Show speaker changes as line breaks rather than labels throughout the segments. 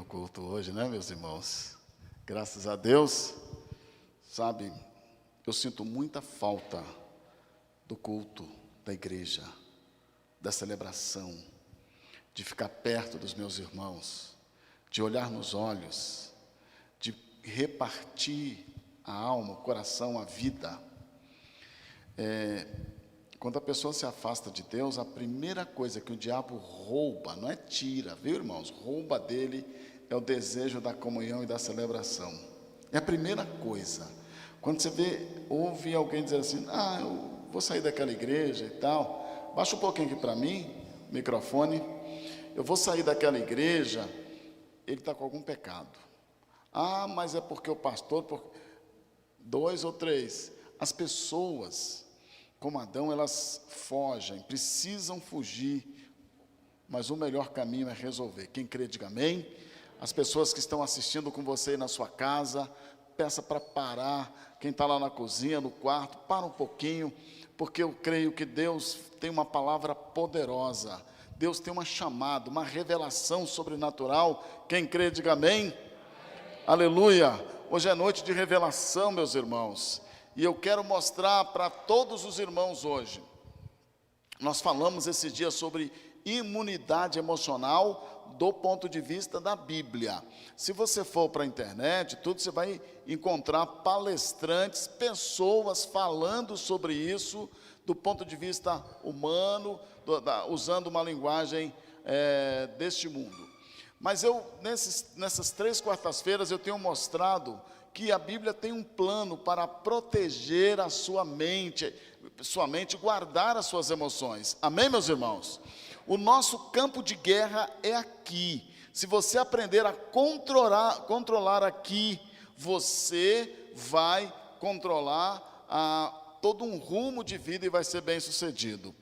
no culto hoje, né, meus irmãos? Graças a Deus. Sabe, eu sinto muita falta do culto da igreja, da celebração, de ficar perto dos meus irmãos, de olhar nos olhos, de repartir a alma, o coração, a vida. Quando a pessoa se afasta de Deus, a primeira coisa que o diabo rouba, não é tira, viu, irmãos? Rouba dele é o desejo da comunhão e da celebração. É a primeira coisa. Quando você ouve alguém dizer assim, eu vou sair daquela igreja e tal, baixa um pouquinho aqui para mim, o microfone, eu vou sair daquela igreja, ele está com algum pecado. Mas é porque o pastor, 2 ou 3, as pessoas, como Adão, elas fogem, precisam fugir, mas o melhor caminho é resolver. Quem crê, diga amém. As pessoas que estão assistindo com você aí na sua casa, peça para parar. Quem está lá na cozinha, no quarto, para um pouquinho, porque eu creio que Deus tem uma palavra poderosa. Deus tem uma chamada, uma revelação sobrenatural. Quem crê, diga amém. Aleluia. Hoje é noite de revelação, meus irmãos. E eu quero mostrar para todos os irmãos hoje. Nós falamos esse dia sobre imunidade emocional do ponto de vista da Bíblia. Se você for para a internet, você vai encontrar palestrantes, pessoas falando sobre isso do ponto de vista humano, usando uma linguagem deste mundo. Mas nessas 3 quartas-feiras, eu tenho mostrado que a Bíblia tem um plano para proteger a sua mente guardar as suas emoções. Amém, meus irmãos? O nosso campo de guerra é aqui. Se você aprender a controlar aqui, você vai controlar todo um rumo de vida e vai ser bem sucedido.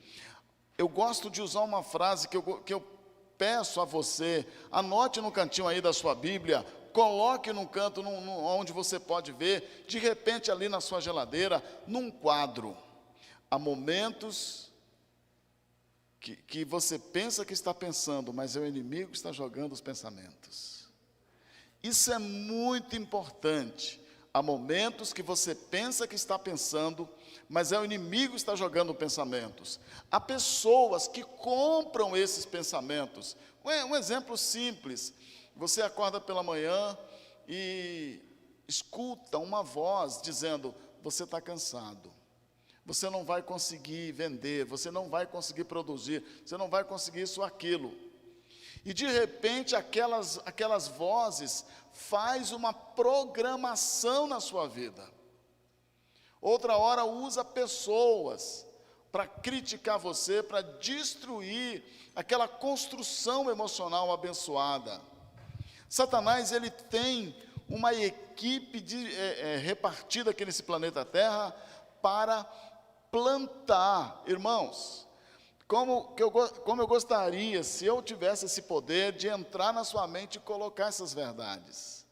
Eu gosto de usar uma frase que eu peço a você, anote no cantinho aí da sua Bíblia, coloque num canto onde você pode ver, de repente ali na sua geladeira, num quadro. Há momentos que você pensa que está pensando, mas é o inimigo que está jogando os pensamentos. Isso é muito importante. Há momentos que você pensa que está pensando, mas é o inimigo que está jogando pensamentos. Há pessoas que compram esses pensamentos. Um exemplo simples. Você acorda pela manhã e escuta uma voz dizendo, você está cansado, você não vai conseguir vender, você não vai conseguir produzir, você não vai conseguir isso ou aquilo. E de repente aquelas vozes faz uma programação na sua vida. Outra hora usa pessoas para criticar você, para destruir aquela construção emocional abençoada. Satanás, ele tem uma equipe repartida aqui nesse planeta Terra para plantar. Irmãos, como eu gostaria, se eu tivesse esse poder de entrar na sua mente e colocar essas verdades.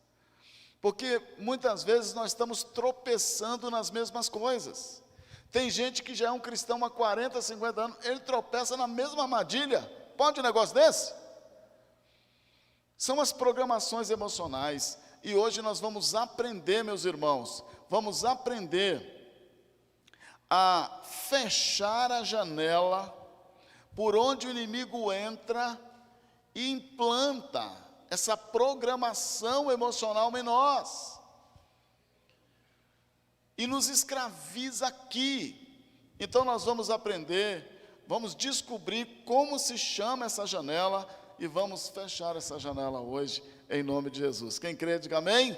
Porque muitas vezes nós estamos tropeçando nas mesmas coisas. Tem gente que já é um cristão há 40, 50 anos, ele tropeça na mesma armadilha. Pode um negócio desse? São as programações emocionais, e hoje nós vamos aprender, meus irmãos, vamos aprender a fechar a janela por onde o inimigo entra e implanta essa programação emocional em nós, e nos escraviza aqui. Então nós vamos aprender, vamos descobrir como se chama essa janela, e vamos fechar essa janela hoje, em nome de Jesus. Quem crê, diga amém.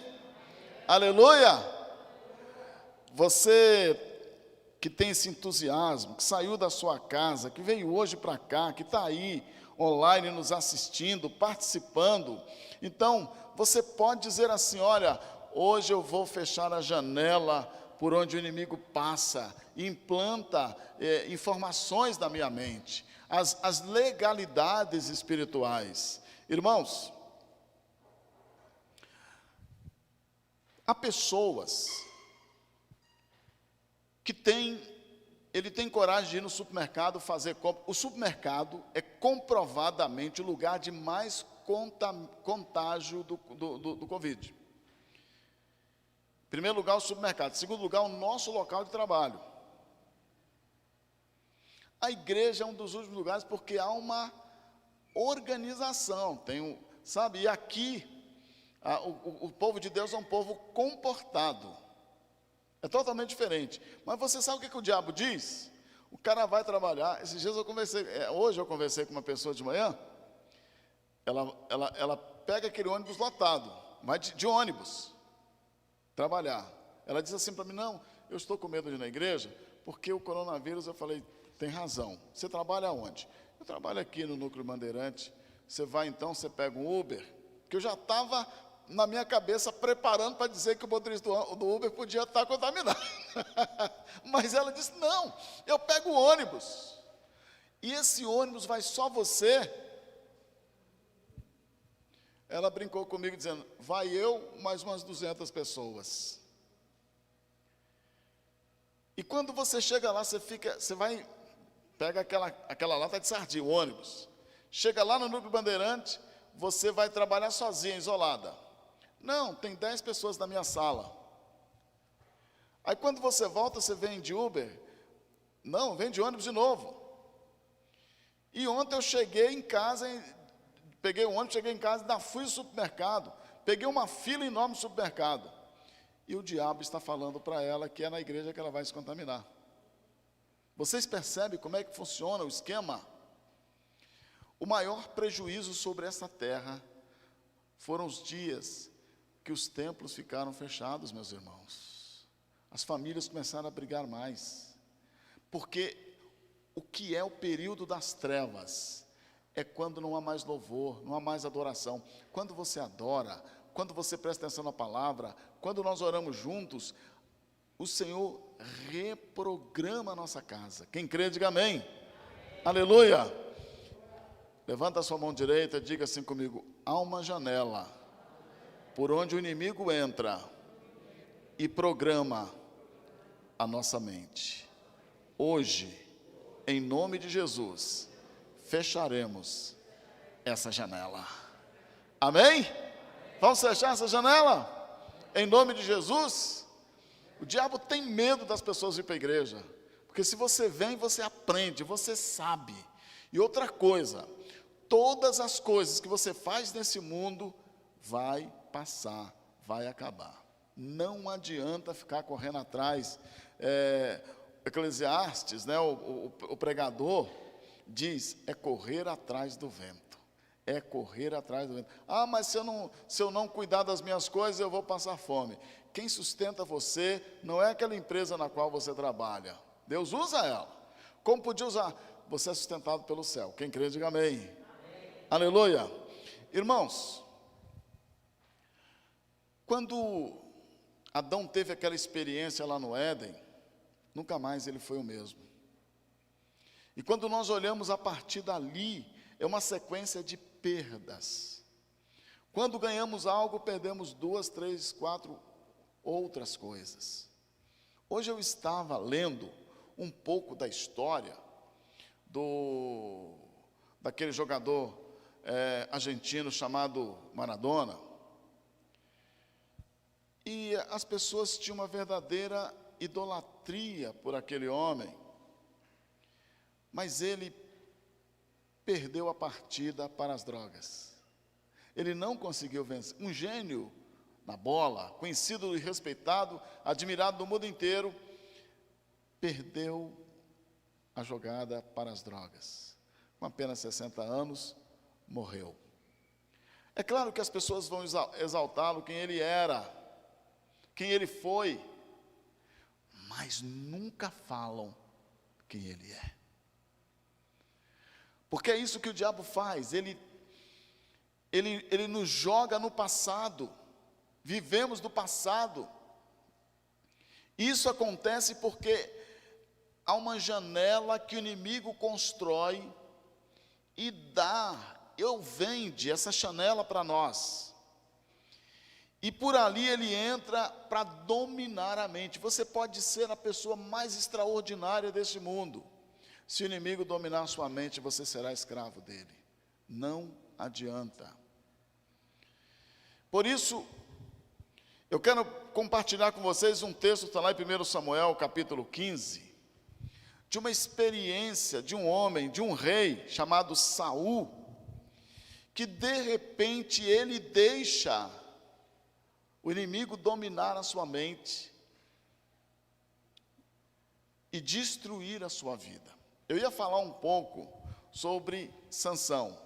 Aleluia! Você que tem esse entusiasmo, que saiu da sua casa, que veio hoje para cá, que está aí, online, nos assistindo, participando. Então, você pode dizer assim, olha, hoje eu vou fechar a janela por onde o inimigo passa, e implanta informações na minha mente. As legalidades espirituais. Irmãos, há pessoas que ele tem coragem de ir no supermercado fazer compra. O supermercado é comprovadamente o lugar de mais contágio do Covid. Em primeiro lugar, o supermercado. Em segundo lugar, o nosso local de trabalho. A igreja é um dos últimos lugares porque há uma organização. Sabe, e aqui, o povo de Deus é um povo comportado. É totalmente diferente. Mas você sabe o que o diabo diz? O cara vai trabalhar. Esses dias hoje eu conversei com uma pessoa de manhã. Ela pega aquele ônibus lotado, vai de ônibus trabalhar. Ela diz assim para mim: não, eu estou com medo de ir na igreja, porque o coronavírus. Eu falei: tem razão. Você trabalha onde? Eu trabalho aqui no Núcleo Bandeirante. Você vai então, você pega um Uber, que eu já estava na minha cabeça preparando para dizer que o motorista do Uber podia estar contaminado. Mas ela disse: não, eu pego o ônibus, e esse ônibus vai só você. Ela brincou comigo dizendo: vai eu mais umas 200 pessoas. E quando você chega lá, pega aquela lata de sardinha, o ônibus. Chega lá no Núcleo Bandeirante, você vai trabalhar sozinha, isolada. Não, tem 10 pessoas na minha sala. Aí quando você volta, você vem de Uber? Não, vem de ônibus de novo. E ontem eu cheguei em casa, peguei o ônibus, cheguei em casa, ainda fui ao supermercado, peguei uma fila enorme no supermercado. E o diabo está falando para ela que é na igreja que ela vai se contaminar. Vocês percebem como é que funciona o esquema? O maior prejuízo sobre essa terra foram os dias que os templos ficaram fechados, meus irmãos. As famílias começaram a brigar mais. Porque o que é o período das trevas? É quando não há mais louvor, não há mais adoração. Quando você adora, quando você presta atenção na palavra, quando nós oramos juntos, o Senhor reprograma a nossa casa. Quem crê, diga amém. Amém. Aleluia. Levanta a sua mão direita e diga assim comigo: há uma janela por onde o inimigo entra e programa a nossa mente. Hoje, em nome de Jesus, fecharemos essa janela. Amém? Vamos fechar essa janela? Em nome de Jesus? O diabo tem medo das pessoas ir para a igreja, porque se você vem, você aprende, você sabe. E outra coisa, todas as coisas que você faz nesse mundo vai passar, vai acabar. Não adianta ficar correndo atrás. Eclesiastes, né, o pregador diz: é correr atrás do vento. É correr atrás do vento. Ah, mas se eu não cuidar das minhas coisas, eu vou passar fome. Quem sustenta você não é aquela empresa na qual você trabalha. Deus usa ela. Como podia usar? Você é sustentado pelo céu. Quem crê, diga amém. Amém. Aleluia. Irmãos, quando Adão teve aquela experiência lá no Éden, nunca mais ele foi o mesmo. E quando nós olhamos a partir dali, é uma sequência de perdas. Quando ganhamos algo, perdemos 2, 3, 4 outras coisas. Hoje eu estava lendo um pouco da história daquele jogador argentino chamado Maradona. E as pessoas tinham uma verdadeira idolatria por aquele homem. Mas ele perdeu a partida para as drogas. Ele não conseguiu vencer. Um gênio na bola, conhecido e respeitado, admirado no mundo inteiro, perdeu a jogada para as drogas. Com apenas 60 anos, morreu. É claro que as pessoas vão exaltá-lo, quem ele era, quem ele foi, mas nunca falam quem ele é. Porque é isso que o diabo faz, ele nos joga no passado, vivemos do passado. Isso acontece porque há uma janela que o inimigo constrói e vende essa janela para nós. E por ali ele entra para dominar a mente. Você pode ser a pessoa mais extraordinária deste mundo. Se o inimigo dominar a sua mente, você será escravo dele. Não adianta. Por isso, eu quero compartilhar com vocês um texto que está lá em 1 Samuel, capítulo 15, de uma experiência de um homem, de um rei chamado Saul, que de repente ele deixa o inimigo dominar a sua mente e destruir a sua vida. Eu ia falar um pouco sobre Sansão,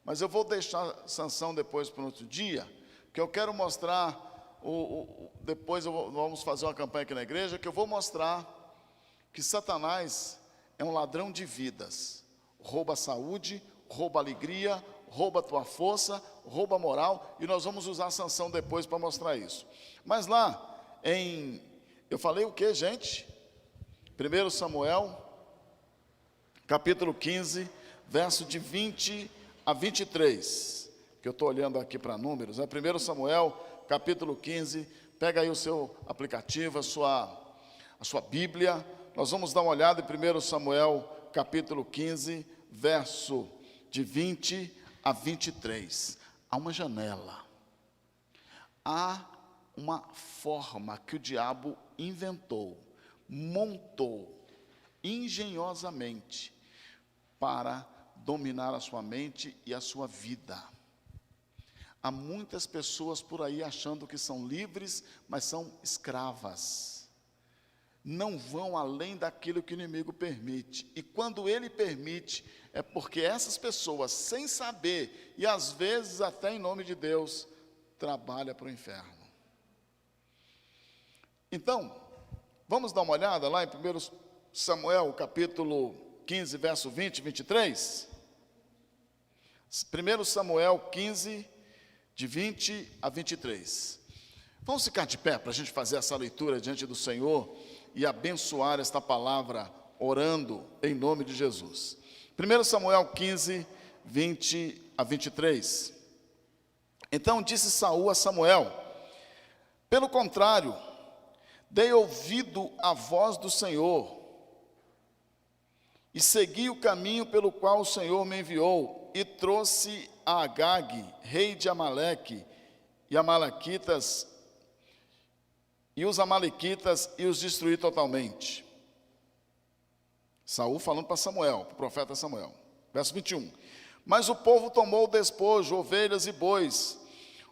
mas eu vou deixar Sansão depois para outro dia, que eu quero mostrar, depois vamos fazer uma campanha aqui na igreja, que eu vou mostrar que Satanás é um ladrão de vidas, rouba a saúde, rouba a alegria, rouba a tua força, rouba a moral, e nós vamos usar Sansão depois para mostrar isso. Mas lá, eu falei o que, gente? 1 Samuel, capítulo 15, verso de 20 a 23, que eu estou olhando aqui para números, é 1 Samuel, capítulo 15, pega aí o seu aplicativo, a sua Bíblia, nós vamos dar uma olhada em 1 Samuel, capítulo 15, verso de 20 a 23, há uma janela, há uma forma que o diabo inventou, montou engenhosamente para dominar a sua mente e a sua vida. Há muitas pessoas por aí achando que são livres, mas são escravas. Não vão além daquilo que o inimigo permite. E quando ele permite, é porque essas pessoas, sem saber, e às vezes até em nome de Deus, trabalham para o inferno. Então, vamos dar uma olhada lá em 1 Samuel, capítulo 15, verso 20 e 23. 1 Samuel 15, de 20 a 23. Vamos ficar de pé para a gente fazer essa leitura diante do Senhor e abençoar esta palavra, orando em nome de Jesus. 1 Samuel 15, 20 a 23. Então disse Saul a Samuel: pelo contrário, dei ouvido à voz do Senhor, e segui o caminho pelo qual o Senhor me enviou, e trouxe a Agag, rei de Amaleque, e os amalequitas, e os destruí totalmente. Saul falando para Samuel, para o profeta Samuel. Verso 21. Mas o povo tomou o despojo, ovelhas e bois,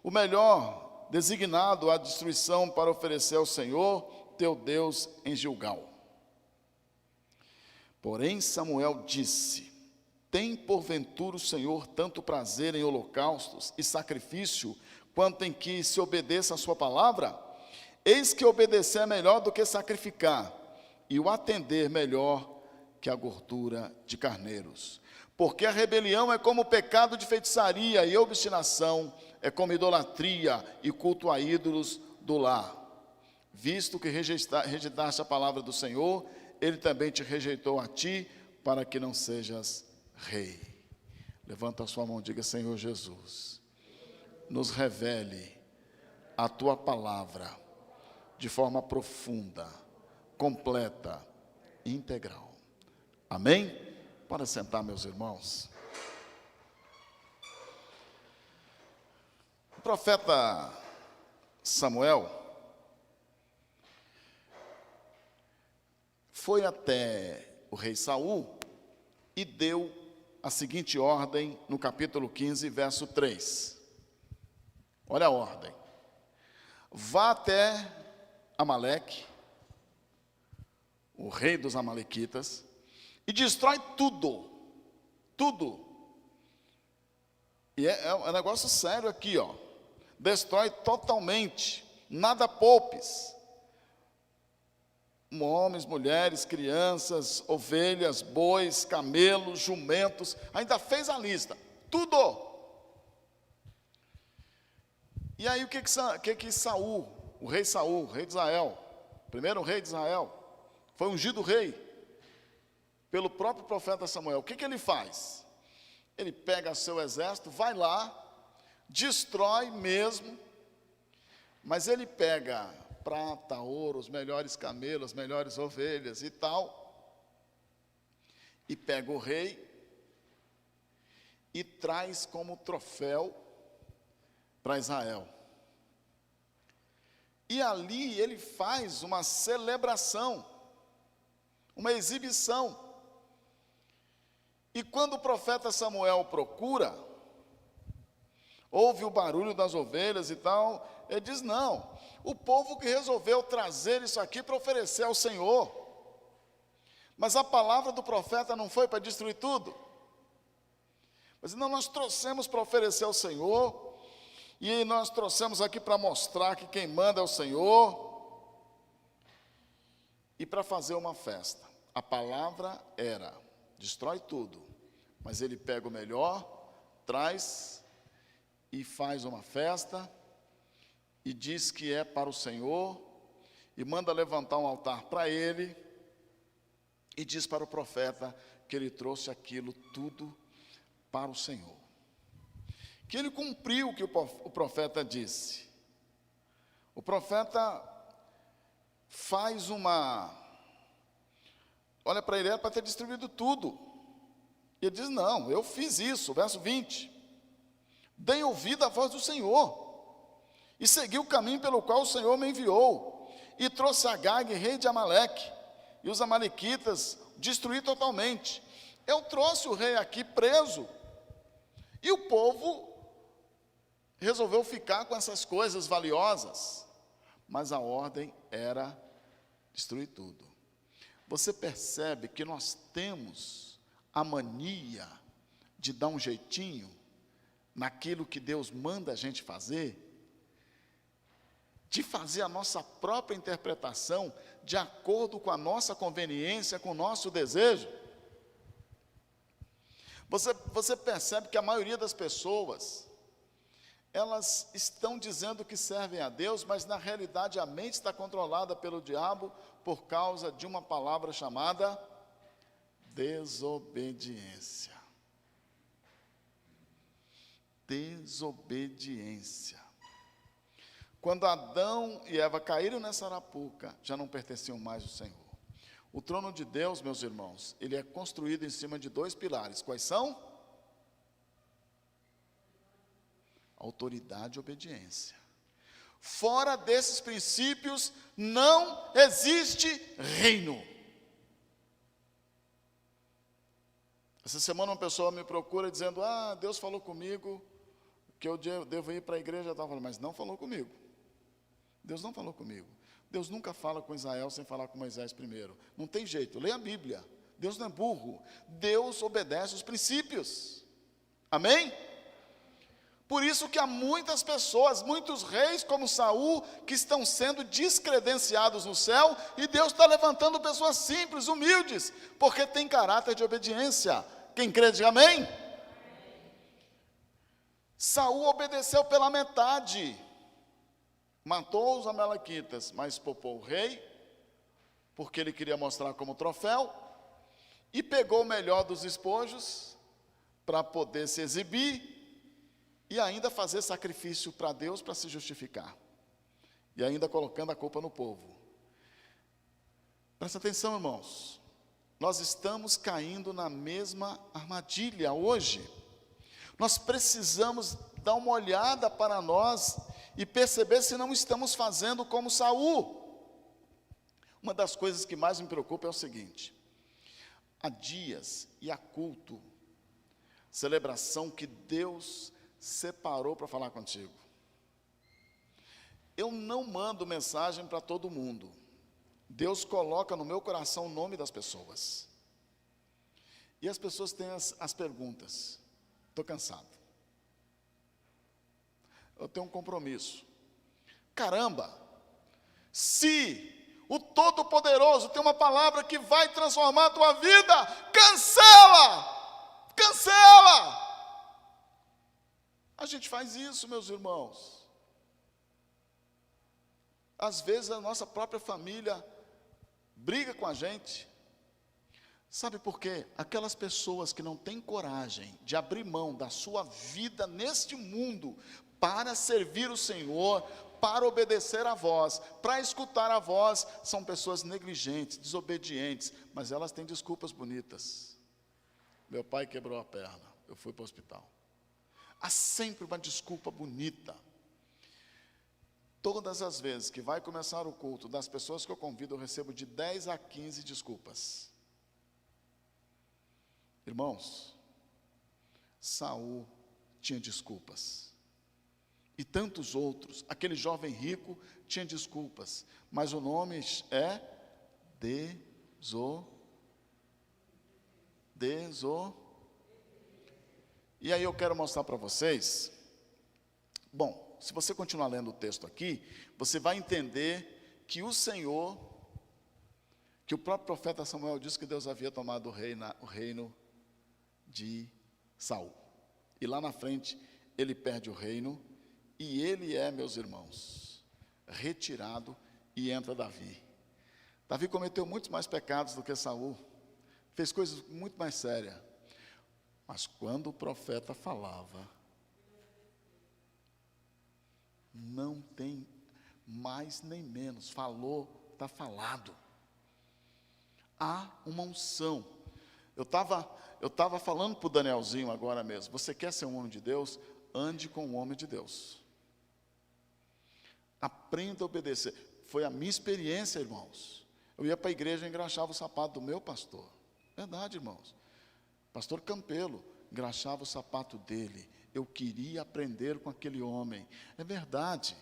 o melhor designado à destruição, para oferecer ao Senhor, teu Deus, em Gilgal. Porém Samuel disse: tem porventura o Senhor tanto prazer em holocaustos e sacrifício, quanto em que se obedeça a sua palavra? Eis que obedecer é melhor do que sacrificar, e o atender melhor que a gordura de carneiros. Porque a rebelião é como o pecado de feitiçaria, e a obstinação é como idolatria e culto a ídolos do lar. Visto que rejeitaste a palavra do Senhor, ele também te rejeitou a ti, para que não sejas rei. Levanta a sua mão e diga: Senhor Jesus, nos revele a tua palavra de forma profunda, completa e integral. Amém? Para sentar, meus irmãos. O profeta Samuel foi até o rei Saul e deu a seguinte ordem no capítulo 15, verso 3. Olha a ordem: vá até Amaleque, o rei dos amalequitas, e destrói tudo, tudo. E é um negócio sério aqui, ó. Destrói totalmente, nada poupes. Homens, mulheres, crianças, ovelhas, bois, camelos, jumentos, ainda fez a lista, tudo. E aí o que Saul, o rei de Israel, primeiro rei de Israel, foi ungido rei pelo próprio profeta Samuel. O que ele faz? Ele pega seu exército, vai lá, destrói mesmo, mas ele pega prata, ouro, os melhores camelos, as melhores ovelhas e tal, e pega o rei e traz como troféu para Israel. E ali ele faz uma celebração, uma exibição. E quando o profeta Samuel procura, ouve o barulho das ovelhas e tal, ele diz: não, o povo que resolveu trazer isso aqui para oferecer ao Senhor. Mas a palavra do profeta não foi para destruir tudo. Mas não, nós trouxemos para oferecer ao Senhor, e nós trouxemos aqui para mostrar que quem manda é o Senhor, e para fazer uma festa. A palavra era: destrói tudo, mas ele pega o melhor, traz e faz uma festa, e diz que é para o Senhor, e manda levantar um altar para ele, e diz para o profeta que ele trouxe aquilo tudo para o Senhor. Que ele cumpriu o que o profeta disse. O profeta faz olha para ele, era para ter distribuído tudo. E ele diz: não, eu fiz isso. Verso 20. Dei ouvido à voz do Senhor, e segui o caminho pelo qual o Senhor me enviou, e trouxe Agag, rei de Amaleque, e os amalequitas destruí totalmente. Eu trouxe o rei aqui preso, e o povo resolveu ficar com essas coisas valiosas, mas a ordem era destruir tudo. Você percebe que nós temos a mania de dar um jeitinho naquilo que Deus manda a gente fazer, de fazer a nossa própria interpretação de acordo com a nossa conveniência, com o nosso desejo. Você percebe que a maioria das pessoas, elas estão dizendo que servem a Deus, mas na realidade a mente está controlada pelo diabo por causa de uma palavra chamada desobediência. Desobediência. Quando Adão e Eva caíram nessa arapuca, já não pertenciam mais ao Senhor. O trono de Deus, meus irmãos, ele é construído em cima de 2 pilares. Quais são? Autoridade e obediência. Fora desses princípios, não existe reino. Essa semana uma pessoa me procura dizendo: Deus falou comigo que eu devo ir para a igreja. Eu estava falando: mas não falou comigo. Deus não falou comigo. Deus nunca fala com Israel sem falar com Moisés primeiro. Não tem jeito, leia a Bíblia. Deus não é burro. Deus obedece os princípios. Amém? Por isso que há muitas pessoas, muitos reis como Saul, que estão sendo descredenciados no céu, e Deus está levantando pessoas simples, humildes, porque tem caráter de obediência. Quem crê, diga amém? Saul obedeceu pela metade, matou os amalequitas, mas poupou o rei, porque ele queria mostrar como troféu, e pegou o melhor dos espojos, para poder se exibir, e ainda fazer sacrifício para Deus para se justificar. E ainda colocando a culpa no povo. Presta atenção, irmãos. Nós estamos caindo na mesma armadilha hoje. Nós precisamos dar uma olhada para nós e perceber se não estamos fazendo como Saul. Uma das coisas que mais me preocupa é o seguinte: há dias e há culto, celebração que Deus separou para falar contigo. Eu não mando mensagem para todo mundo. Deus coloca no meu coração o nome das pessoas. E as pessoas têm as perguntas. Estou cansado. Eu tenho um compromisso. Caramba, se o Todo-Poderoso tem uma palavra que vai transformar a tua vida, cancela! Cancela! A gente faz isso, meus irmãos. Às vezes a nossa própria família briga com a gente. Sabe por quê? Aquelas pessoas que não têm coragem de abrir mão da sua vida neste mundo para servir o Senhor, para obedecer a voz, para escutar a voz, são pessoas negligentes, desobedientes, mas elas têm desculpas bonitas. Meu pai quebrou a perna, eu fui para o hospital. Há sempre uma desculpa bonita. Todas as vezes que vai começar o culto, das pessoas que eu convido, eu recebo de 10 a 15 desculpas. Irmãos, Saul tinha desculpas. E tantos outros. Aquele jovem rico tinha desculpas. Mas o nome é E aí eu quero mostrar para vocês. Bom, se você continuar lendo o texto aqui, você vai entender que o Senhor, que o próprio profeta Samuel disse que Deus havia tomado o reino de Saul. E lá na frente, ele perde o reino, e ele é, meus irmãos, retirado, e entra Davi. Davi cometeu muitos mais pecados do que Saul, fez coisas muito mais sérias. Mas quando o profeta falava, não tem mais nem menos, falou, está falado. Há uma unção. Eu estava falando para o Danielzinho agora mesmo, você quer ser um homem de Deus? Ande com um homem de Deus. Aprenda a obedecer. Foi a minha experiência, irmãos. Eu ia para a igreja e engraxava o sapato do meu pastor. Verdade, irmãos. Pastor Campelo, engraxava o sapato dele. Eu queria aprender com aquele homem. É verdade.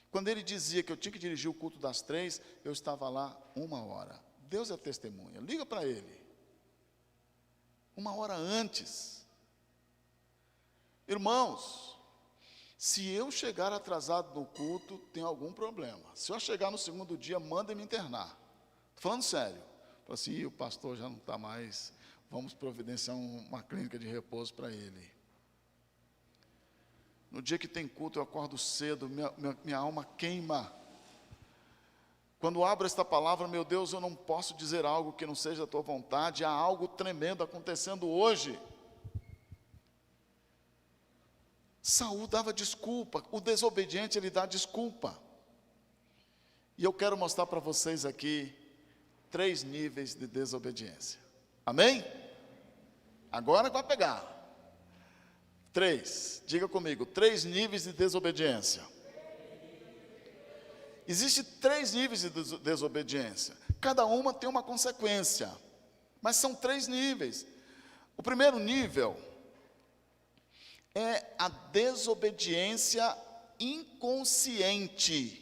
Quando ele dizia que eu tinha que dirigir o culto das 3, eu estava lá 1 hora. Deus é testemunha. Liga para ele. 1 hora antes. Irmãos, se eu chegar atrasado no culto, tem algum problema. Se eu chegar no segundo dia, manda me internar. Estou falando sério. Falo assim, o pastor já não está mais, vamos providenciar uma clínica de repouso para ele. No dia que tem culto, eu acordo cedo, minha alma queima. Quando abro esta palavra, meu Deus, eu não posso dizer algo que não seja a tua vontade, há algo tremendo acontecendo hoje. Saul dava desculpa, o desobediente ele dá desculpa. E eu quero mostrar para vocês aqui 3 níveis de desobediência. Amém? Agora vai pegar. 3, diga comigo, 3 níveis de desobediência. Existem 3 níveis de desobediência. Cada uma tem uma consequência. Mas são 3 níveis. O primeiro nível é a desobediência inconsciente.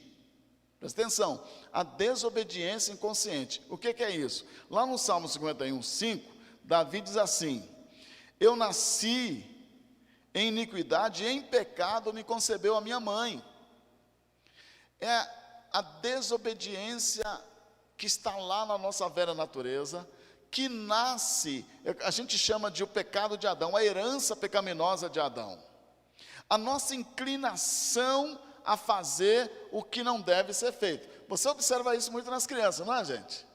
Presta atenção, a desobediência inconsciente. O que é isso? Lá no Salmo 51, 5, Davi diz assim: eu nasci em iniquidade e em pecado me concebeu a minha mãe. É a desobediência que está lá na nossa velha natureza, que nasce, a gente chama de o pecado de Adão, a herança pecaminosa de Adão. A nossa inclinação a fazer o que não deve ser feito. Você observa isso muito nas crianças, não é, gente?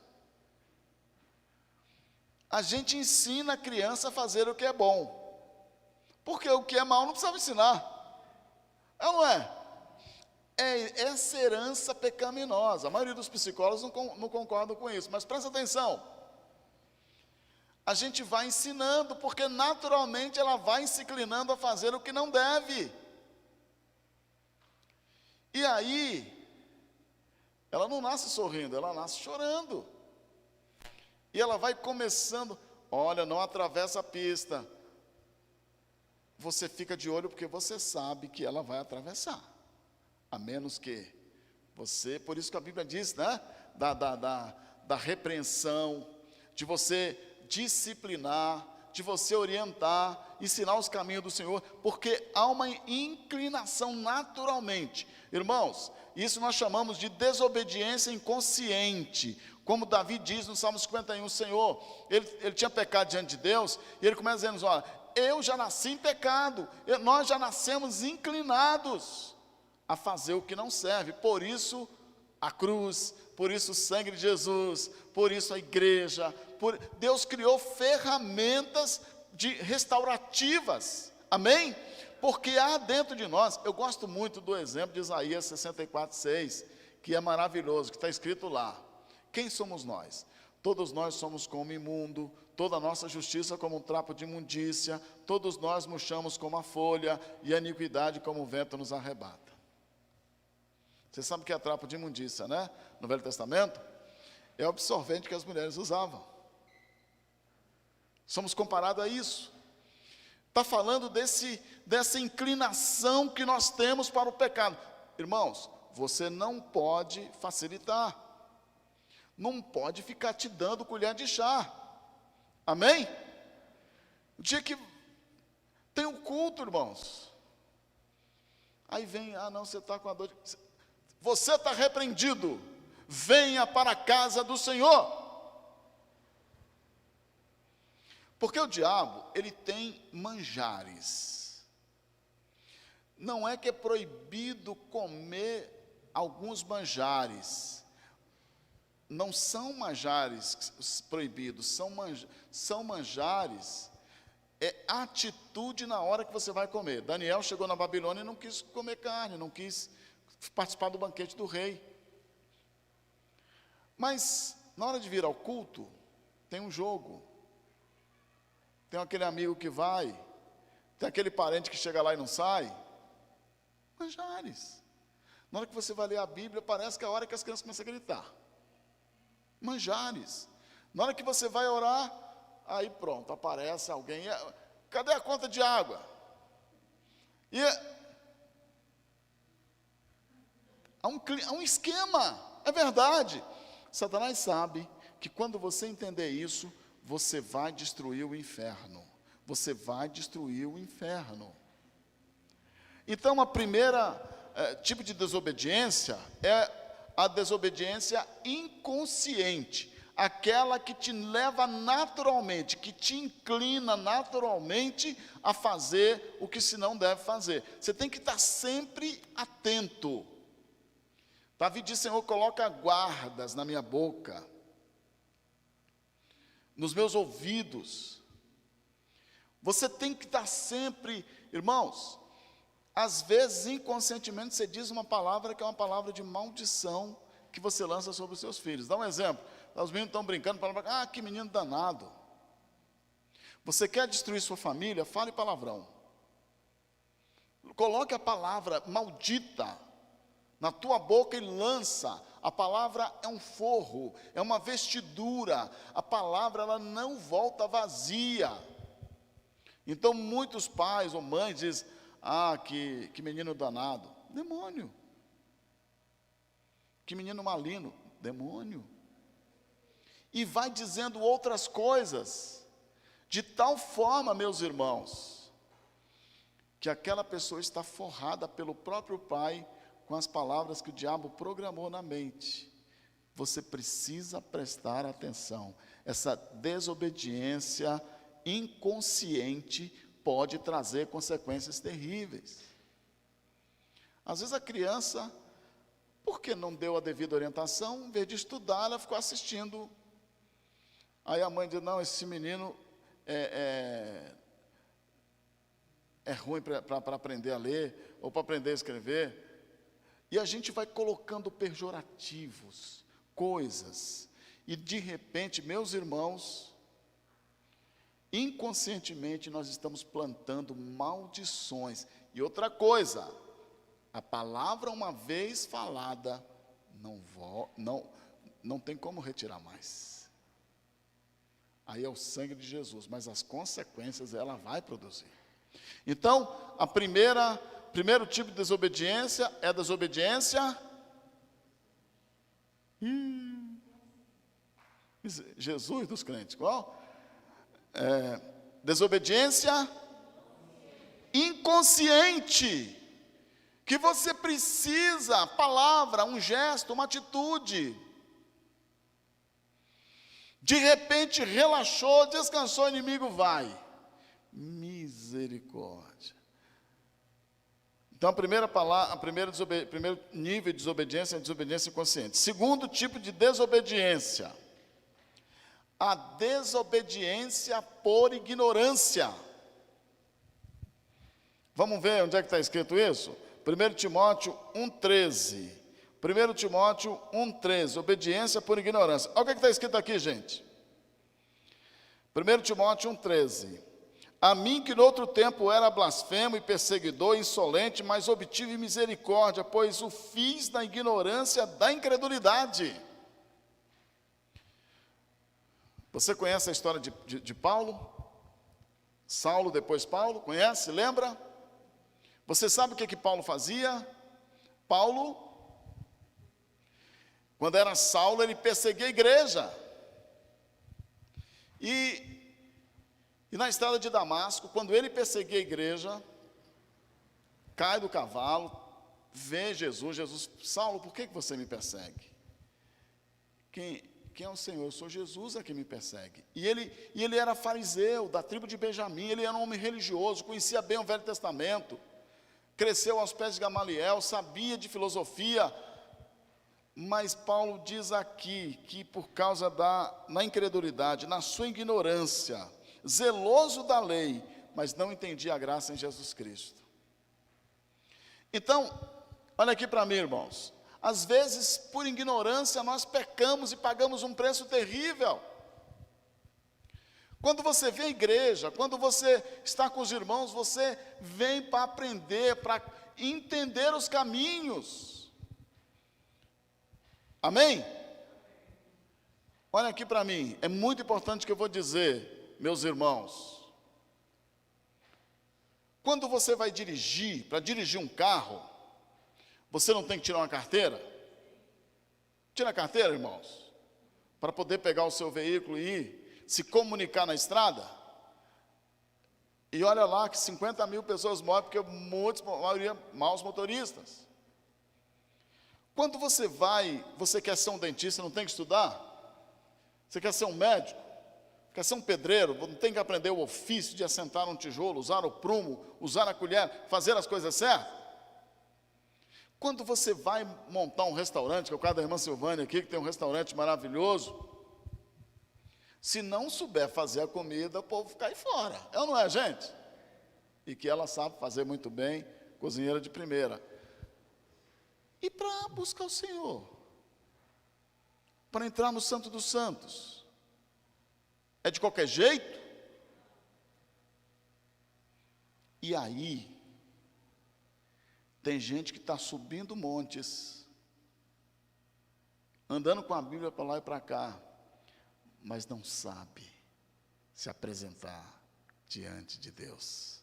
A gente ensina a criança a fazer o que é bom, porque o que é mal não precisava ensinar. É ou não é? É essa herança pecaminosa. A maioria dos psicólogos não concordam com isso, mas presta atenção. A gente vai ensinando, porque naturalmente ela vai se inclinando a fazer o que não deve. E aí, ela não nasce sorrindo, ela nasce chorando. E ela vai começando, olha, não atravessa a pista. Você fica de olho porque você sabe que ela vai atravessar. A menos que você, por isso que a Bíblia diz, né? Da repreensão, de você disciplinar, de você orientar, ensinar os caminhos do Senhor, porque há uma inclinação naturalmente. Irmãos, isso nós chamamos de desobediência inconsciente. Como Davi diz no Salmo 51, o Senhor, ele tinha pecado diante de Deus, e ele começa dizendo, olha, eu já nasci em pecado, nós já nascemos inclinados a fazer o que não serve. Por isso a cruz, por isso o sangue de Jesus, por isso a igreja, Deus criou ferramentas restaurativas, amém? Porque há dentro de nós, eu gosto muito do exemplo de Isaías 64, 6, que é maravilhoso, que está escrito lá. Quem somos nós? Todos nós somos como imundo, toda a nossa justiça como um trapo de imundícia, todos nós murchamos como a folha, e a iniquidade como o vento nos arrebata. Você sabe o que é trapo de imundícia, né? No Velho Testamento, é o absorvente que as mulheres usavam. Somos comparados a isso. Está falando dessa inclinação que nós temos para o pecado. Irmãos, você não pode facilitar. Não pode ficar te dando colher de chá. Amém? O dia que tem um culto, irmãos. Aí vem, não, você está com a dor de... Você está repreendido. Venha para a casa do Senhor. Porque o diabo, ele tem manjares. Não é que é proibido comer alguns manjares. Não são manjares proibidos, são manjares, é atitude na hora que você vai comer. Daniel chegou na Babilônia e não quis comer carne, não quis participar do banquete do rei. Mas, na hora de vir ao culto, tem um jogo. Tem aquele amigo que vai, tem aquele parente que chega lá e não sai. Manjares. Na hora que você vai ler a Bíblia, parece que é a hora que as crianças começam a gritar. Manjares. Na hora que você vai orar, aí pronto, aparece alguém. Cadê a conta de água? E há um esquema, é verdade. Satanás sabe que quando você entender isso, você vai destruir o inferno. Você vai destruir o inferno. Então, a primeira tipo de desobediência é a desobediência inconsciente, aquela que te leva naturalmente, que te inclina naturalmente a fazer o que se não deve fazer. Você tem que estar sempre atento. Davi disse: Senhor, coloca guardas na minha boca, nos meus ouvidos. Você tem que estar sempre, irmãos, às vezes, inconscientemente, você diz uma palavra que é uma palavra de maldição que você lança sobre os seus filhos. Dá um exemplo. Os meninos estão brincando, que menino danado. Você quer destruir sua família? Fale palavrão. Coloque a palavra maldita na tua boca e lança. A palavra é um forro, é uma vestidura. A palavra, ela não volta vazia. Então, muitos pais ou mães dizem: que menino danado. Demônio. Que menino maligno. Demônio. E vai dizendo outras coisas, de tal forma, meus irmãos, que aquela pessoa está forrada pelo próprio pai com as palavras que o diabo programou na mente. Você precisa prestar atenção. Essa desobediência inconsciente pode trazer consequências terríveis. Às vezes a criança, porque não deu a devida orientação, em vez de estudar, ela ficou assistindo. Aí a mãe diz: não, esse menino é ruim para aprender a ler, ou para aprender a escrever. E a gente vai colocando pejorativos, coisas, e de repente, meus irmãos, inconscientemente nós estamos plantando maldições. E outra coisa, a palavra uma vez falada, não tem como retirar mais. Aí é o sangue de Jesus, mas as consequências ela vai produzir. Então, primeiro tipo de desobediência é a desobediência. Jesus dos crentes, qual? Desobediência inconsciente, que você precisa, palavra, um gesto, uma atitude. De repente relaxou, descansou, o inimigo vai. Misericórdia. Então, primeiro nível de desobediência é a desobediência inconsciente. Segundo tipo de desobediência, a desobediência por ignorância. Vamos ver onde é que está escrito isso? 1 Timóteo 1,13. 1 Timóteo 1,13. Obediência por ignorância. Olha o que está escrito aqui, gente. 1 Timóteo 1,13. A mim que no outro tempo era blasfemo e perseguidor, insolente, mas obtive misericórdia, pois o fiz na ignorância da incredulidade. Você conhece a história de Paulo? Saulo, depois Paulo, conhece? Lembra? Você sabe o que Paulo fazia? Paulo, quando era Saulo, ele perseguia a igreja. E na estrada de Damasco, quando ele perseguia a igreja, cai do cavalo, vê Jesus, Saulo, por que você me persegue? Quem é o Senhor? Eu sou Jesus a quem me persegue. E ele era fariseu, da tribo de Benjamim, ele era um homem religioso, conhecia bem o Velho Testamento, cresceu aos pés de Gamaliel, sabia de filosofia, mas Paulo diz aqui que por causa na incredulidade, na sua ignorância, zeloso da lei, mas não entendia a graça em Jesus Cristo. Então, olha aqui para mim, irmãos. Às vezes, por ignorância, nós pecamos e pagamos um preço terrível. Quando você vem à igreja, quando você está com os irmãos, você vem para aprender, para entender os caminhos. Amém? Olha aqui para mim, é muito importante o que eu vou dizer, meus irmãos. Quando você vai dirigir, para dirigir um carro, você não tem que tirar uma carteira? Tira a carteira, irmãos, para poder pegar o seu veículo e ir, se comunicar na estrada. E olha lá que 50 mil pessoas morrem, porque a maioria maus motoristas. Quando você quer ser um dentista, não tem que estudar? Você quer ser um médico? Quer ser um pedreiro? Não tem que aprender o ofício de assentar um tijolo, usar o prumo, usar a colher, fazer as coisas certas? Quando você vai montar um restaurante, que é o caso da irmã Silvânia aqui, que tem um restaurante maravilhoso, se não souber fazer a comida, o povo cai fora. É ou não é, gente? E que ela sabe fazer muito bem, cozinheira de primeira. E para buscar o Senhor, para entrar no Santo dos Santos, é de qualquer jeito? E aí, tem gente que está subindo montes, andando com a Bíblia para lá e para cá, mas não sabe se apresentar diante de Deus.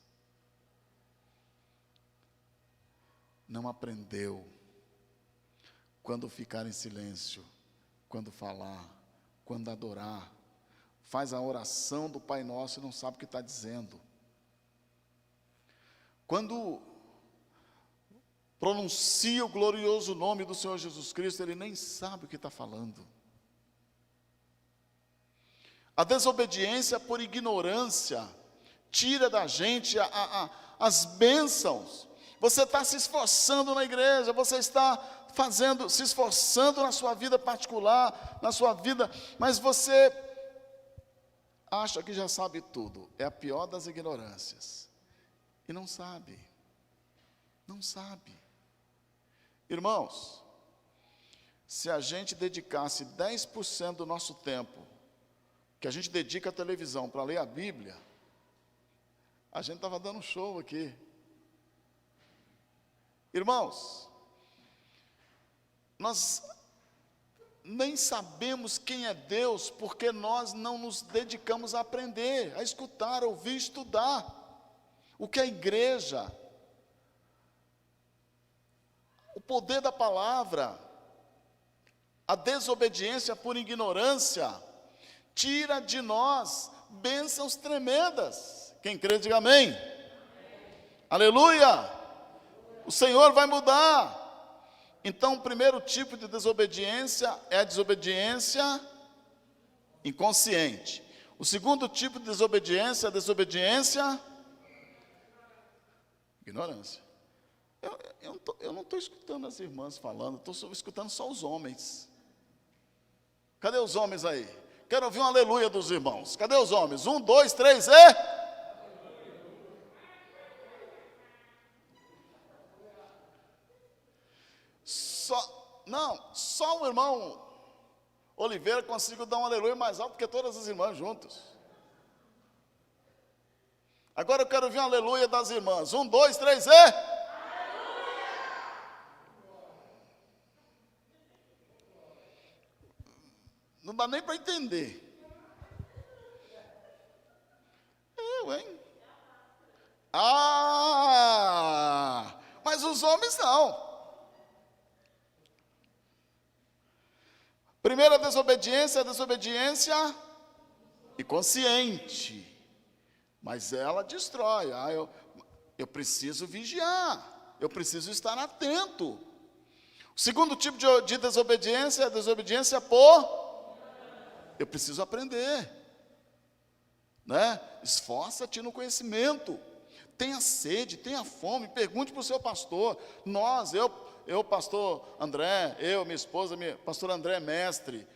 Não aprendeu quando ficar em silêncio, quando falar, quando adorar. Faz a oração do Pai Nosso e não sabe o que está dizendo. Quando pronuncia o glorioso nome do Senhor Jesus Cristo, ele nem sabe o que está falando. A desobediência por ignorância tira da gente as bênçãos. Você está se esforçando na igreja, você está se esforçando na sua vida particular, na sua vida, mas você acha que já sabe tudo. É a pior das ignorâncias. E não sabe. Não sabe. Irmãos, se a gente dedicasse 10% do nosso tempo, que a gente dedica à televisão para ler a Bíblia, a gente estava dando um show aqui. Irmãos, nós nem sabemos quem é Deus, porque nós não nos dedicamos a aprender, a escutar, a ouvir, estudar. O que é a igreja? O poder da palavra, a desobediência por ignorância, tira de nós bênçãos tremendas. Quem crê, diga amém. Amém. Aleluia! O Senhor vai mudar. Então, o primeiro tipo de desobediência é a desobediência inconsciente. O segundo tipo de desobediência é a desobediência ignorância. Eu não estou escutando as irmãs falando, estou escutando só os homens. Cadê os homens aí? Quero ouvir um aleluia dos irmãos. Cadê os homens? 1, 2, 3, e... Só o irmão Oliveira conseguiu dar um aleluia mais alto que todas as irmãs juntas. Agora eu quero ver um aleluia das irmãs. 1, 2, 3 e... Não dá nem para entender. Hein? Mas os homens não. Primeira desobediência é desobediência inconsciente. Mas ela destrói. Eu preciso vigiar. Eu preciso estar atento. O segundo tipo de desobediência é a desobediência por... Eu preciso aprender. Né? Esforça-te no conhecimento. Tenha sede, tenha fome. Pergunte para o seu pastor. Eu, pastor André, minha esposa, pastor André, mestre.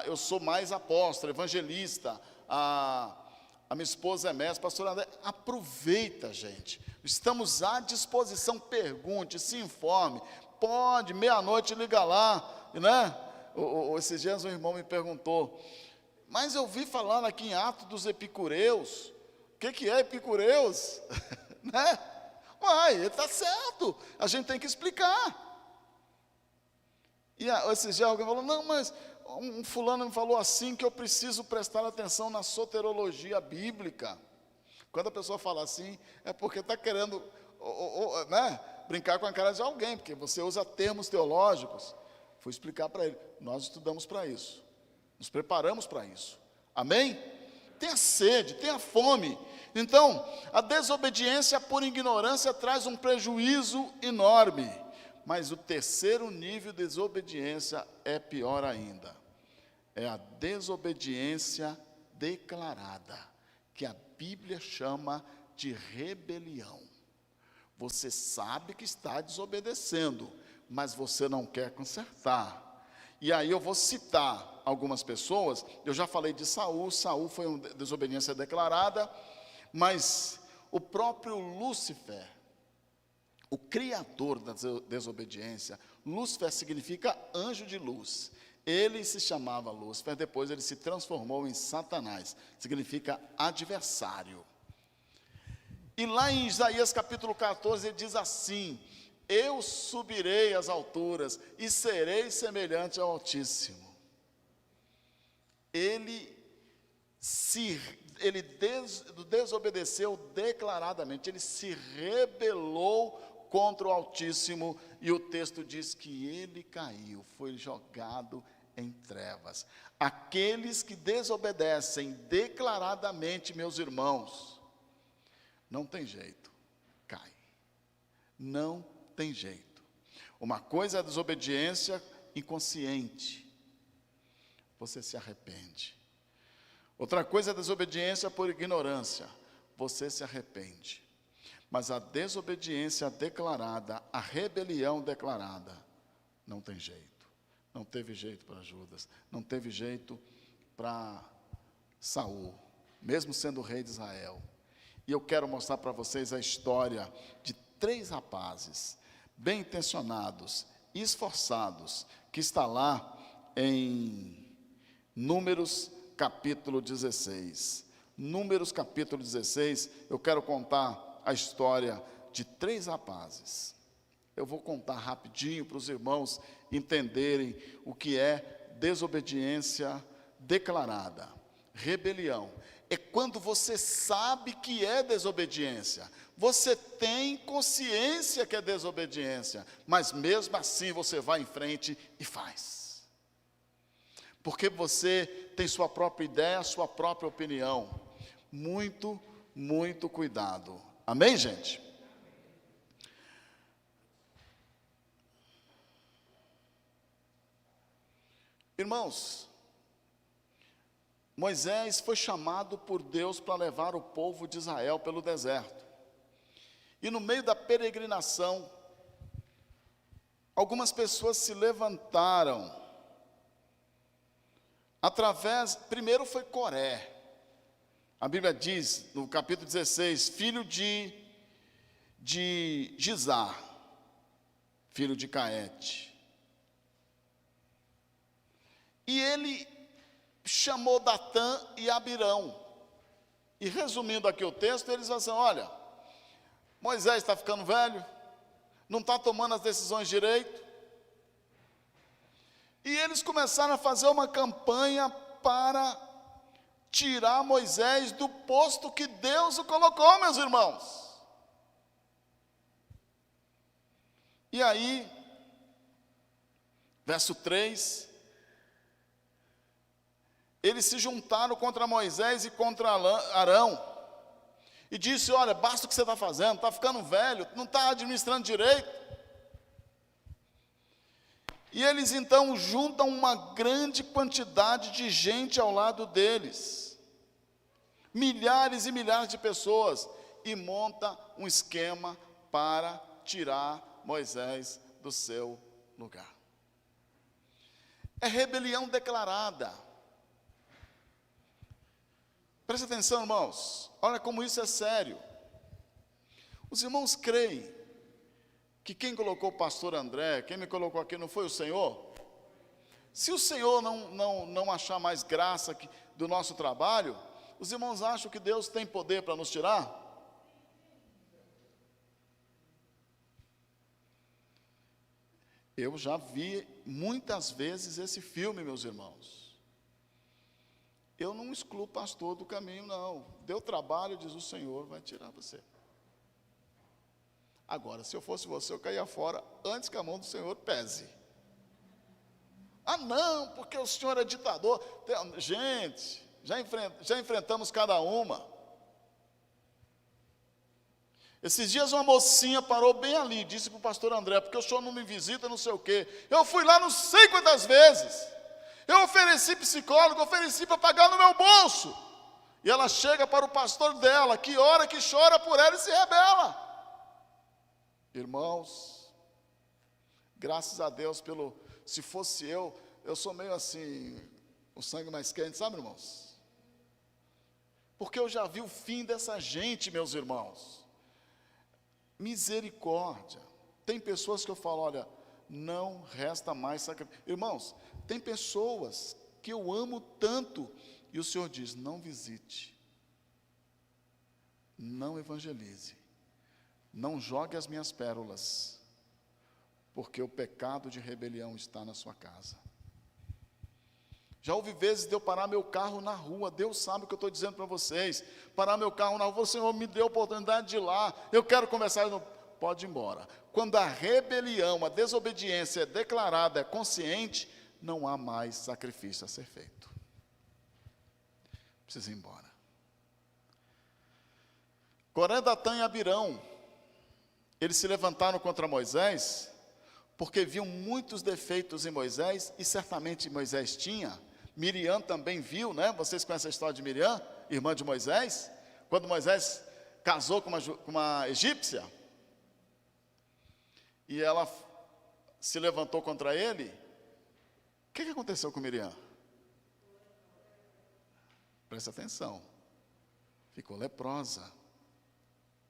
Eu sou mais apóstolo, evangelista. A minha esposa é mestre, pastor André. Aproveita, gente. Estamos à disposição. Pergunte, se informe. Pode, meia-noite, liga lá. Né? Esses dias um irmão me perguntou: mas eu vi falando aqui em Atos dos epicureus. O que é epicureus? Né? Ele está certo. A gente tem que explicar. E esses dias alguém falou: não, mas um fulano me falou assim, que eu preciso prestar atenção na soterologia bíblica. Quando a pessoa fala assim, é porque está querendo né, brincar com a cara de alguém, porque você usa termos teológicos. Fui explicar para ele: nós estudamos para isso. Nos preparamos para isso. Amém? Tenha sede, tenha fome. Então, a desobediência por ignorância traz um prejuízo enorme. Mas o terceiro nível de desobediência é pior ainda. É a desobediência declarada, que a Bíblia chama de rebelião. Você sabe que está desobedecendo, mas você não quer consertar. E aí eu vou citar algumas pessoas. Eu já falei de Saul. Saul foi uma desobediência declarada, mas o próprio Lúcifer, o criador da desobediência, Lúcifer significa anjo de luz. Ele se chamava Lúcifer, depois ele se transformou em Satanás, significa adversário. E lá em Isaías capítulo 14, ele diz assim: eu subirei às alturas e serei semelhante ao Altíssimo. Ele desobedeceu declaradamente, ele se rebelou contra o Altíssimo, e o texto diz que ele caiu, foi jogado em trevas. Aqueles que desobedecem declaradamente, meus irmãos, não tem jeito, cai. Não tem jeito. Uma coisa é a desobediência inconsciente, você se arrepende. Outra coisa é a desobediência por ignorância, você se arrepende. Mas a desobediência declarada, a rebelião declarada, não tem jeito. Não teve jeito para Judas, não teve jeito para Saul, mesmo sendo rei de Israel. E eu quero mostrar para vocês a história de 3 rapazes, bem intencionados, esforçados, que está lá em Números capítulo 16. Números capítulo 16, eu quero contar a história de 3 rapazes. Eu vou contar rapidinho para os irmãos entenderem o que é desobediência declarada. Rebelião é quando você sabe que é desobediência, você tem consciência que é desobediência, mas mesmo assim você vai em frente e faz. Porque você tem sua própria ideia, sua própria opinião. Muito, muito cuidado. Amém, gente? Irmãos, Moisés foi chamado por Deus para levar o povo de Israel pelo deserto. E no meio da peregrinação, algumas pessoas se levantaram. Primeiro foi Coré. A Bíblia diz, no capítulo 16, filho de Gizar, filho de Caete. E ele chamou Datã e Abirão. E resumindo aqui o texto, eles vão assim, olha, Moisés está ficando velho, não está tomando as decisões direito. E eles começaram a fazer uma campanha para tirar Moisés do posto que Deus o colocou, meus irmãos. E aí, verso 3, eles se juntaram contra Moisés e contra Arão, e disse, olha, basta o que você está fazendo, está ficando velho, não está administrando direito. E eles então juntam uma grande quantidade de gente ao lado deles, milhares e milhares de pessoas, e monta um esquema para tirar Moisés do seu lugar. É rebelião declarada. Preste atenção, irmãos, olha como isso é sério. Os irmãos creem que quem colocou o pastor André, quem me colocou aqui não foi o Senhor? Se o Senhor não achar mais graça do nosso trabalho, os irmãos acham que Deus tem poder para nos tirar? Eu já vi muitas vezes esse filme, meus irmãos. Eu não excluo o pastor do caminho, não. Deu trabalho, diz o Senhor, vai tirar você. Agora, se eu fosse você, eu caía fora antes que a mão do Senhor pese. Ah, não, porque o Senhor é ditador. Gente, já enfrentamos cada uma. Esses dias uma mocinha parou bem ali, disse para o pastor André, porque o senhor não me visita, não sei o quê. Eu fui lá não sei quantas vezes. Eu ofereci psicólogo, ofereci para pagar no meu bolso. E ela chega para o pastor dela, que ora, que chora por ela e se rebela. Irmãos, graças a Deus se fosse eu sou meio assim, o sangue mais quente, sabe, irmãos? Porque eu já vi o fim dessa gente, meus irmãos. Misericórdia. Tem pessoas que eu falo, olha, não resta mais sacrifício. Irmãos, tem pessoas que eu amo tanto, e o Senhor diz, não visite, não evangelize, não jogue as minhas pérolas, porque o pecado de rebelião está na sua casa. Já houve vezes de eu parar meu carro na rua, Deus sabe o que eu estou dizendo para vocês, parar meu carro na rua, o Senhor me deu a oportunidade de ir lá, eu quero conversar, pode ir embora. Quando a rebelião, a desobediência é declarada, é consciente, não há mais sacrifício a ser feito. Precisa ir embora. Coré, Datã e Abirão, eles se levantaram contra Moisés, porque viam muitos defeitos em Moisés, e certamente Moisés tinha. Miriam também viu, né? Vocês conhecem a história de Miriam, irmã de Moisés? Quando Moisés casou com uma egípcia, e ela se levantou contra ele, o que aconteceu com Miriam? Presta atenção, ficou leprosa.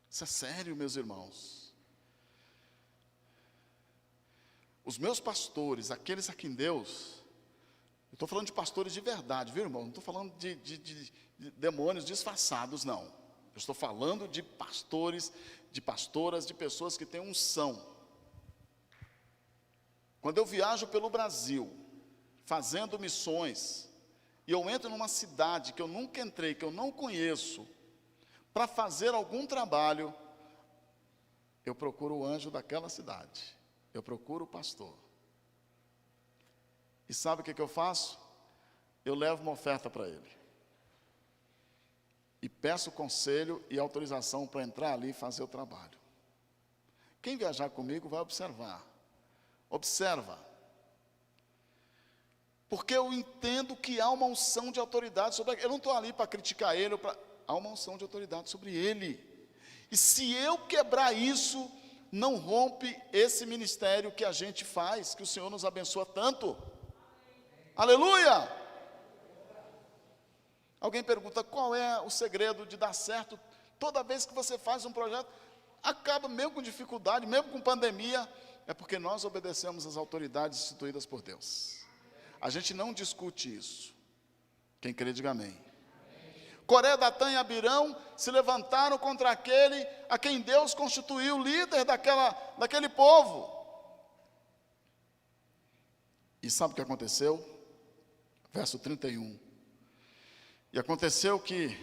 Isso é sério, meus irmãos. Os meus pastores, aqueles a quem Deus, eu estou falando de pastores de verdade, viu, irmão? Não estou falando de demônios disfarçados, não. Eu estou falando de pastores, de pastoras, de pessoas que têm unção. Quando eu viajo pelo Brasil, fazendo missões, e eu entro numa cidade que eu nunca entrei, que eu não conheço, para fazer algum trabalho, eu procuro o anjo daquela cidade, eu procuro o pastor. E sabe o que eu faço? Eu levo uma oferta para ele. E peço conselho e autorização para entrar ali e fazer o trabalho. Quem viajar comigo vai observar. Observa. Porque eu entendo que há uma unção de autoridade sobre ele. Eu não estou ali para criticar ele, há uma unção de autoridade sobre ele. E se eu quebrar isso, não rompe esse ministério que a gente faz, que o Senhor nos abençoa tanto. Aleluia! Alguém pergunta, qual é o segredo de dar certo? Toda vez que você faz um projeto, acaba mesmo com dificuldade, mesmo com pandemia, é porque nós obedecemos às autoridades instituídas por Deus. A gente não discute isso. Quem crê, diga amém. Coré, Datã e Abirão se levantaram contra aquele a quem Deus constituiu líder daquele povo. E sabe o que aconteceu? Verso 31. E aconteceu que,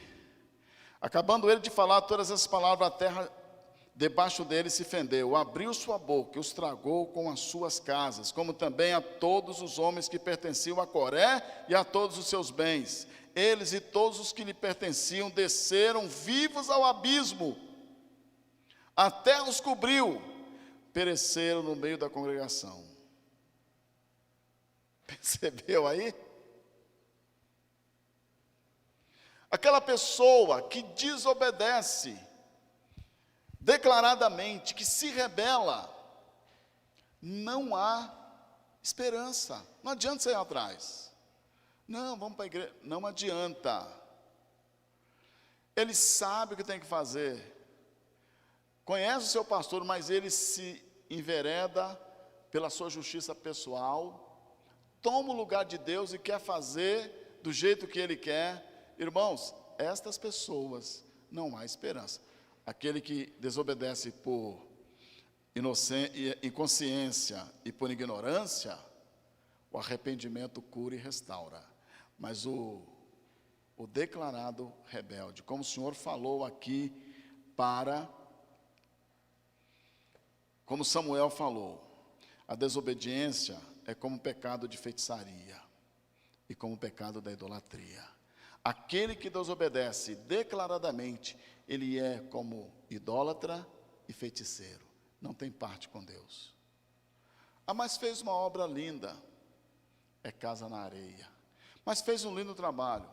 acabando ele de falar todas essas palavras, a terra debaixo dele se fendeu, abriu sua boca e os tragou com as suas casas, como também a todos os homens que pertenciam a Coré e a todos os seus bens. Eles e todos os que lhe pertenciam desceram vivos ao abismo. A terra os cobriu, pereceram no meio da congregação. Percebeu aí? Aquela pessoa que desobedece declaradamente, que se rebela, não há esperança. Não adianta você ir atrás. Não, vamos para a igreja. Não adianta. Ele sabe o que tem que fazer. Conhece o seu pastor, mas ele se envereda pela sua justiça pessoal, toma o lugar de Deus e quer fazer do jeito que ele quer. Irmãos, estas pessoas não há esperança. Aquele que desobedece por inconsciência e por ignorância, o arrependimento cura e restaura. Mas o declarado rebelde, como o Senhor falou aqui como Samuel falou, a desobediência é como o pecado de feitiçaria e como o pecado da idolatria. Aquele que desobedece declaradamente, ele é como idólatra e feiticeiro, não tem parte com Deus. Mas fez uma obra linda, é casa na areia. Mas fez um lindo trabalho,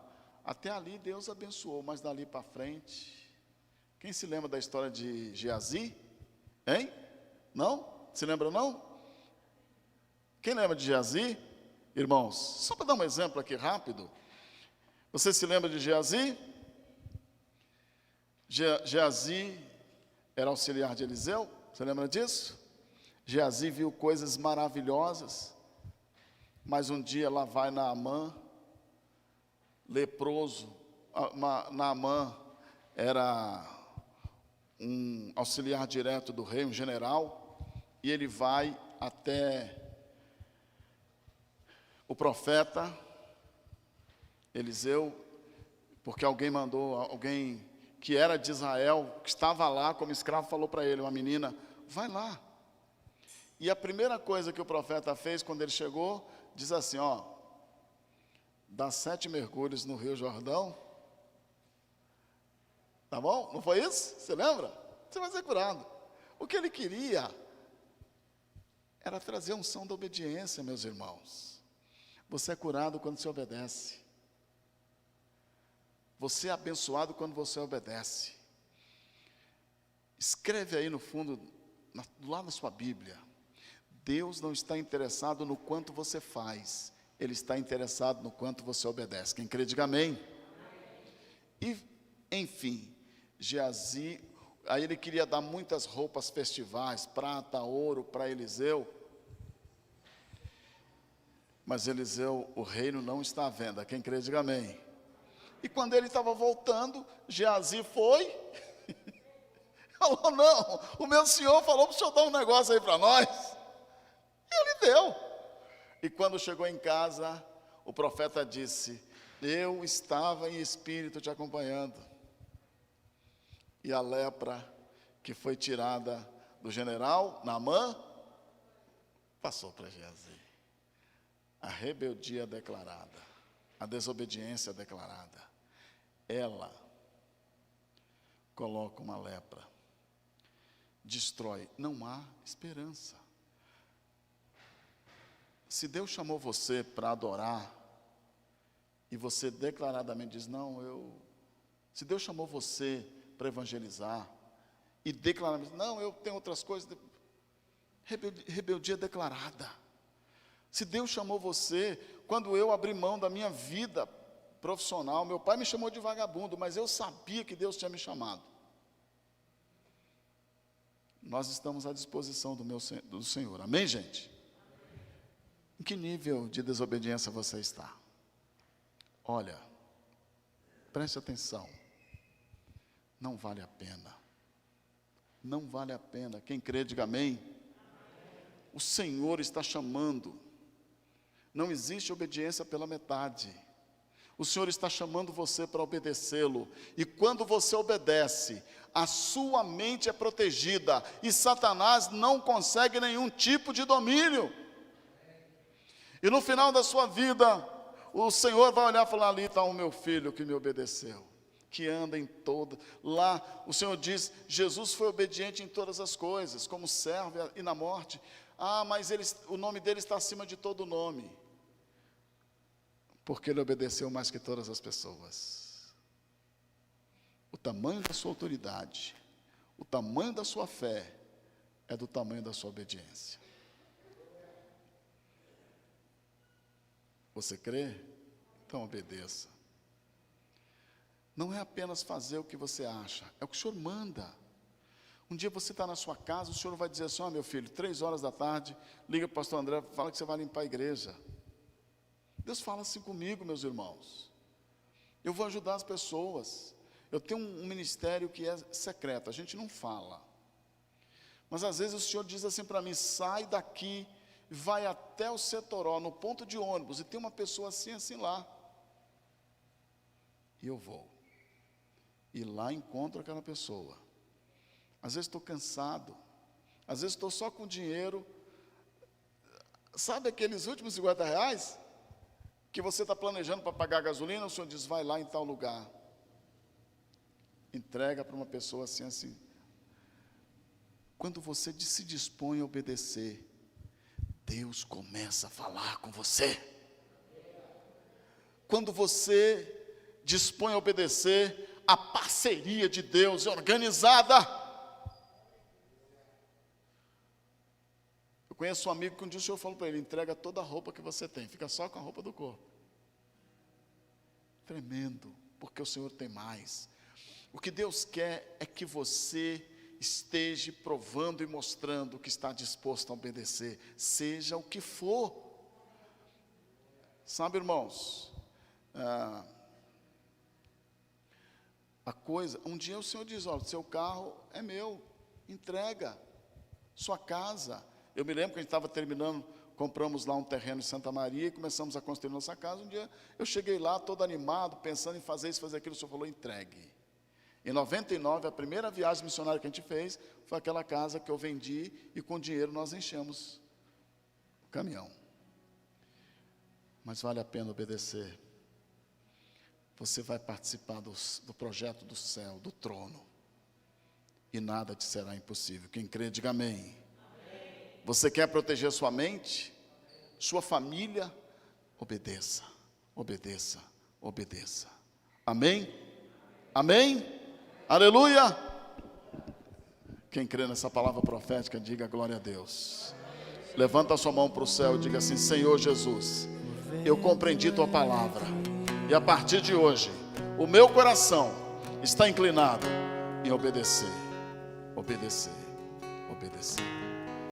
até ali Deus abençoou, mas dali para frente, quem se lembra da história de Geazi? Hein? Não? Se lembra não? Quem lembra de Geazi? Irmãos, só para dar um exemplo aqui rápido, você se lembra de Geazi? Geazi era auxiliar de Eliseu, você lembra disso? Geazi viu coisas maravilhosas, mas um dia lá vai Naamã, leproso. Naamã era um auxiliar direto do rei, um general, e ele vai até o profeta Eliseu, porque alguém que era de Israel, que estava lá como escravo, falou para ele, uma menina, vai lá. E a primeira coisa que o profeta fez quando ele chegou, diz assim, dá 7 mergulhos no Rio Jordão. Tá bom? Não foi isso? Você lembra? Você vai ser curado. O que ele queria era trazer a unção da obediência, meus irmãos. Você é curado quando você obedece. Você é abençoado quando você obedece. Escreve aí no fundo, do lado da sua Bíblia. Deus não está interessado no quanto você faz. Ele está interessado no quanto você obedece. Quem crê, diga amém. E, enfim, Geazi, aí ele queria dar muitas roupas festivais, prata, ouro para Eliseu. Mas Eliseu, o reino não está à venda. Quem crê, diga amém. E quando ele estava voltando, Geazi foi, falou, não, o meu senhor falou para o senhor dar um negócio aí para nós. E ele deu. E quando chegou em casa, o profeta disse, eu estava em espírito te acompanhando. E a lepra que foi tirada do general Naamã, passou para Geazi. A rebeldia declarada, a desobediência declarada. Ela coloca uma lepra, destrói, não há esperança. Se Deus chamou você para adorar, e você declaradamente diz, se Deus chamou você para evangelizar, e declaradamente, não, eu tenho outras coisas, rebeldia declarada. Se Deus chamou você, quando eu abri mão da minha vida profissional, meu pai me chamou de vagabundo, mas eu sabia que Deus tinha me chamado. Nós estamos à disposição do Senhor, amém, gente? Em que nível de desobediência você está? Olha, Preste atenção. Não vale a pena. Não vale a pena. Quem crê, diga amém. O Senhor está chamando. Não existe obediência pela metade. O Senhor está chamando você para obedecê-lo. E quando você obedece, a sua mente é protegida. E Satanás não consegue nenhum tipo de domínio. E no final da sua vida, o Senhor vai olhar e falar: ali está o meu filho que me obedeceu, que anda em toda. Lá o Senhor diz: Jesus foi obediente em todas as coisas, como servo e na morte. Ah, mas o nome dele está acima de todo nome, porque ele obedeceu mais que todas as pessoas. O tamanho da sua autoridade, o tamanho da sua fé, é do tamanho da sua obediência. Você crê? Então obedeça. Não é apenas fazer o que você acha, é o que o Senhor manda. Um dia você está na sua casa, o Senhor vai dizer assim: ó, meu filho, 3 horas da tarde, liga para o pastor André, fala que você vai limpar a igreja. Deus fala assim comigo, meus irmãos. Eu vou ajudar as pessoas. Eu tenho um ministério que é secreto, a gente não fala. Mas às vezes o Senhor diz assim para mim: sai daqui, vai até o Setoró, no ponto de ônibus, e tem uma pessoa assim, assim lá. E eu vou. E lá encontro aquela pessoa. Às vezes estou cansado, às vezes estou só com dinheiro. Sabe aqueles últimos 50 reais? Que você está planejando para pagar a gasolina, o Senhor diz: vai lá em tal lugar. Entrega para uma pessoa assim, assim. Quando você se dispõe a obedecer, Deus começa a falar com você. Quando você dispõe a obedecer, a parceria de Deus é organizada. Eu conheço um amigo que um dia o Senhor falou para ele: entrega toda a roupa que você tem, fica só com a roupa do corpo. Tremendo, porque o Senhor tem mais. O que Deus quer é que você esteja provando e mostrando que está disposto a obedecer, seja o que for. Sabe, irmãos, um dia o Senhor diz: olha, seu carro é meu, entrega, sua casa. Eu me lembro que a gente estava terminando, compramos lá um terreno em Santa Maria e começamos a construir nossa casa. Um dia eu cheguei lá todo animado, pensando em fazer isso, fazer aquilo. O Senhor falou: entregue. Em 99, a primeira viagem missionária que a gente fez foi aquela casa que eu vendi, e com dinheiro nós enchemos o caminhão. Mas vale a pena obedecer. Você vai participar do projeto do céu, do trono, e nada te será impossível. Quem crê, diga amém. Amém. Você quer proteger sua mente, sua família? Obedeça, obedeça, obedeça. Amém? Amém? Aleluia! Quem crê nessa palavra profética, diga glória a Deus. Levanta a sua mão para o céu e diga assim: Senhor Jesus, eu compreendi tua palavra, e a partir de hoje, o meu coração está inclinado em obedecer, obedecer, obedecer.